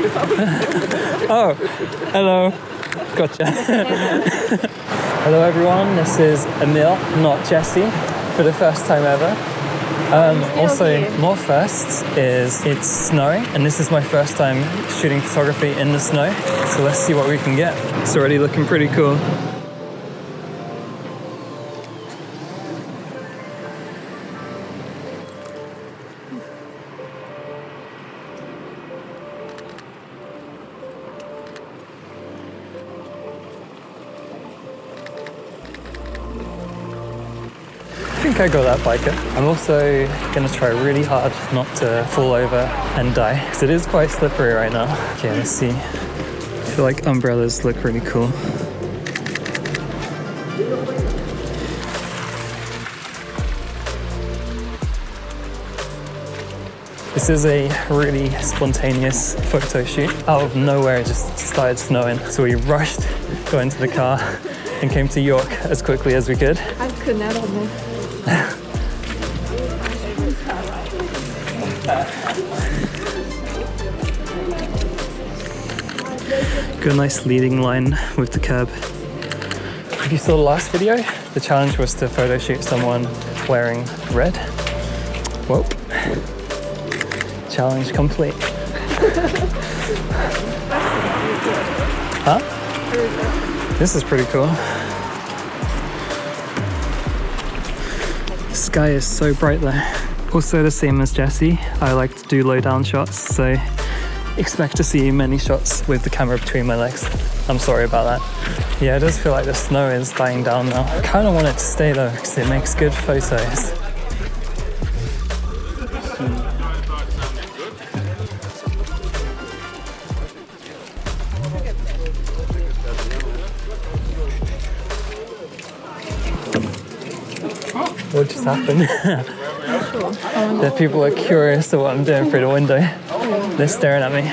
Oh, hello. Gotcha. Hello everyone, this is Emile, not Jessie, for the first time ever. Also, more firsts is it's snowing, and this is my first time shooting photography in the snow. So let's see what we can get. It's already looking pretty cool. I think I got that biker. I'm also gonna try really hard not to fall over and die, because it is quite slippery right now. Okay, let's see. I feel like umbrellas look really cool. This is a really spontaneous photo shoot. Out of nowhere, it just started snowing, so we rushed, got into the car, and came to York as quickly as we could. I could never move. Got a nice leading line with the cab. If you saw the last video, the challenge was to photo shoot someone wearing red. Whoop. Challenge complete. Huh? This is pretty cool. The sky is so bright there. Also the same as Jessie, I like to do low down shots, so expect to see many shots with the camera between my legs. I'm sorry about that. Yeah, it does feel like the snow is dying down now. I kind of want it to stay though, because it makes good photos. What just happened? The people are curious to what I'm doing through the window. They're staring at me.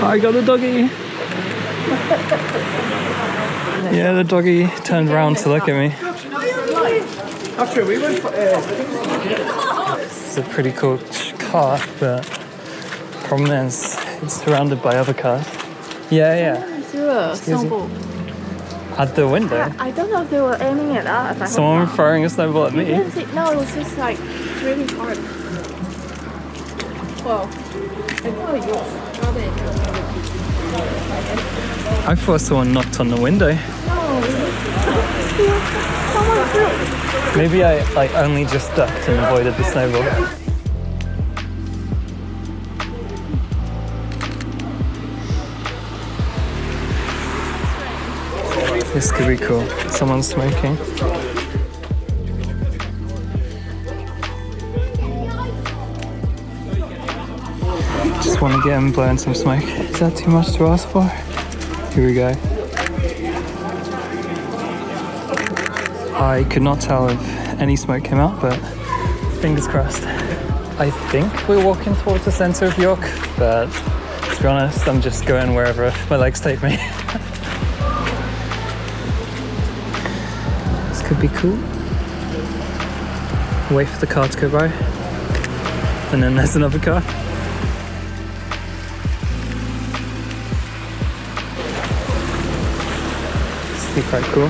I got a doggy. Yeah, the doggy turned around to look at me. It's a pretty cool car, but problem is it's surrounded by other cars. Yeah. Snowball. At the window? I don't know if they were aiming at us. Someone throwing a snowball at me? No, it was just like really hard. Whoa. I thought someone knocked on the window. Someone threw. Maybe I only just ducked and avoided the snowball. This could be cool. Someone's smoking. Just want to get him blowing some smoke. Is that too much to ask for? Here we go. I could not tell if any smoke came out, but fingers crossed. I think we're walking towards the centre of York, but to be honest, I'm just going wherever my legs take me. Could be cool. Wait for the car to go by, and then there's another car. This would be quite cool.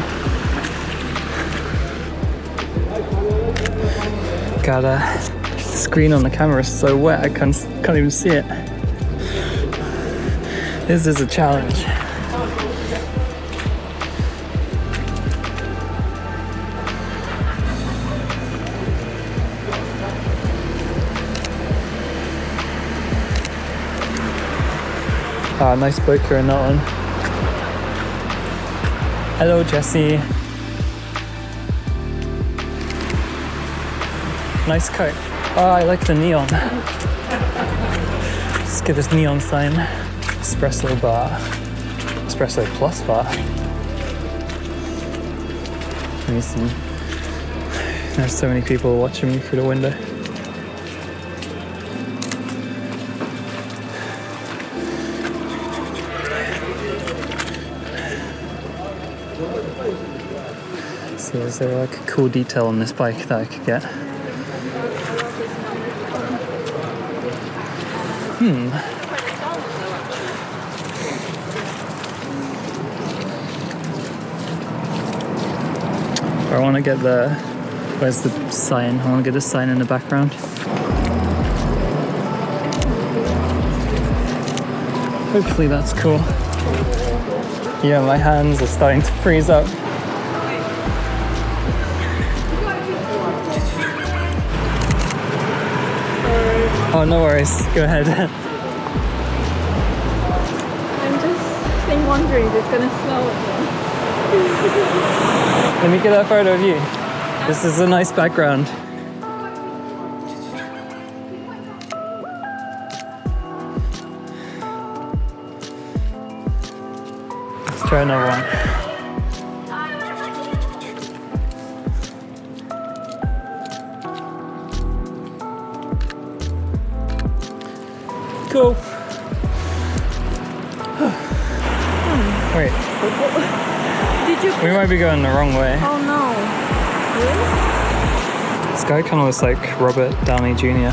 God, the screen on the camera is so wet I can't even see it. This is a challenge. Ah, nice biker in that one. Hello, Jessie. Nice coat. Oh, I like the neon. Let's get this neon sign. Espresso bar. Espresso plus bar. Let me see. There's so many people watching me through the window. So is there like a cool detail on this bike that I could get? I want to get the... Where's the sign? I want to get the sign in the background. Hopefully that's cool. Yeah, my hands are starting to freeze up. Oh, no worries. Go ahead. I'm just wondering if it's gonna snow again. Let me get a photo of you. This is a nice background. Let's try another one. Cool. Wait. Did you? We might be going the wrong way. Oh no. Really? This guy kind of looks like Robert Downey Jr.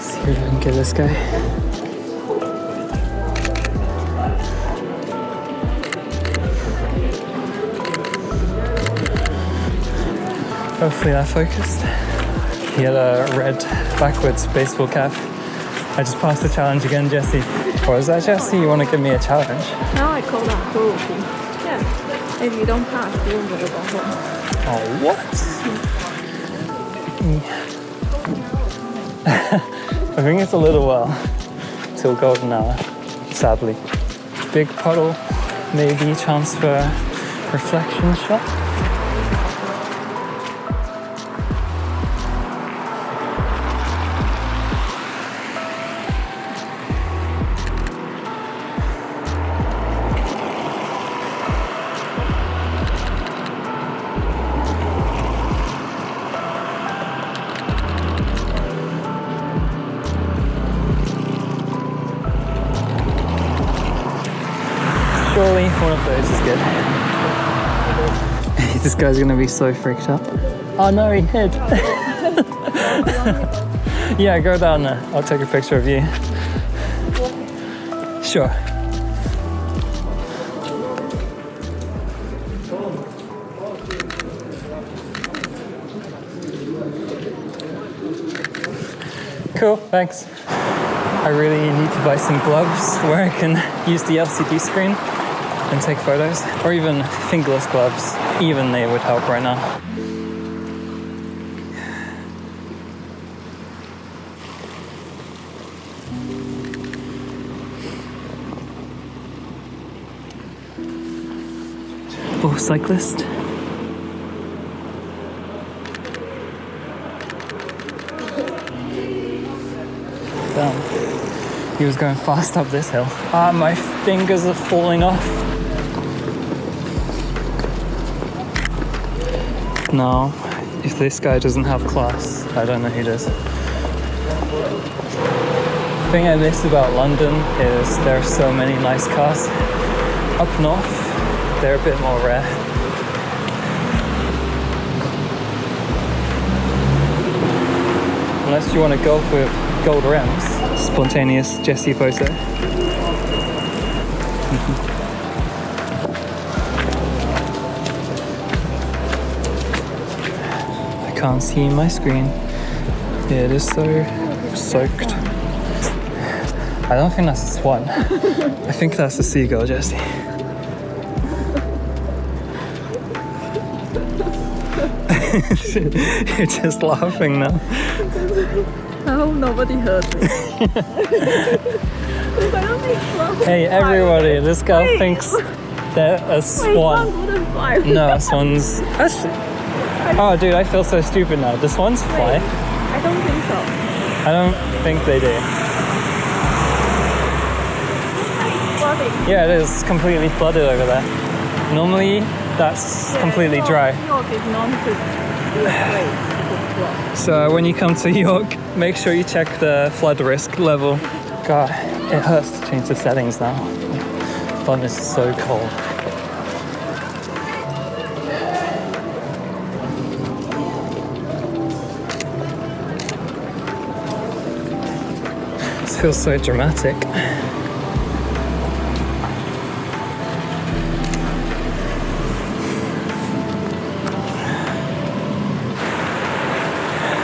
See if I can get this guy. Hopefully that focused. He had a red backwards baseball cap. I just passed the challenge again, Jessie. Or is that Jessie? You want to give me a challenge? Now I call that cruelty. Yeah. If you don't pass, you won't get a ball. Oh, what? I think it's a little while till golden hour, sadly. Big puddle, maybe chance for a reflection shot. Surely one of those is good. This guy's gonna be so freaked out. Oh no, he hid. Yeah, go down there. I'll take a picture of you. Sure. Cool, thanks. I really need to buy some gloves where I can use the LCD screen and take photos, or even fingerless gloves. Even they would help right now. Oh, cyclist. Damn. He was going fast up this hill. Ah, my fingers are falling off. No, if this guy doesn't have class, I don't know who does. The thing I miss about London is there are so many nice cars. Up north, they're a bit more rare. Unless you want to go with gold rims. Spontaneous Jessie photo. I can't see my screen. It is so soaked. I don't think that's a swan. I think that's a seagull, Jessie. You're just laughing now. I hope nobody heard me. Hey everybody, this guy thinks they're a swan. No, swans. Actually, oh dude, I feel so stupid now. The swans fly? I don't think so. I don't think they do. Yeah, it is completely flooded over there. Normally, that's completely dry. York is known to be a place. So when you come to York, make sure you check the flood risk level. God, it hurts to change the settings now. phone is so cold. This feels so dramatic.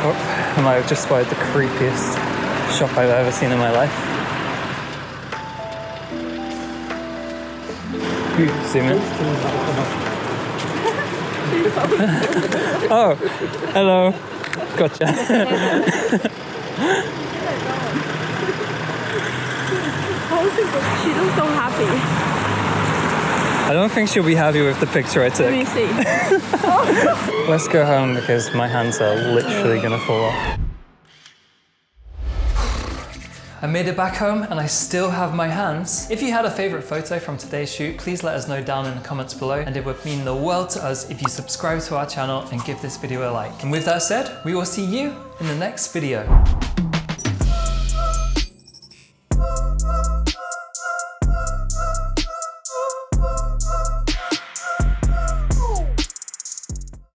Oh, I might have just spotted the creepiest shop I've ever seen in my life. Zoom in. Oh, hello. Gotcha. She looks so happy. I don't think she'll be happy with the picture I took. Let me see. Let's go home because my hands are literally gonna fall off. I made it back home and I still have my hands. If you had a favorite photo from today's shoot, please let us know down in the comments below, and it would mean the world to us if you subscribe to our channel and give this video a like. And with that said, we will see you in the next video.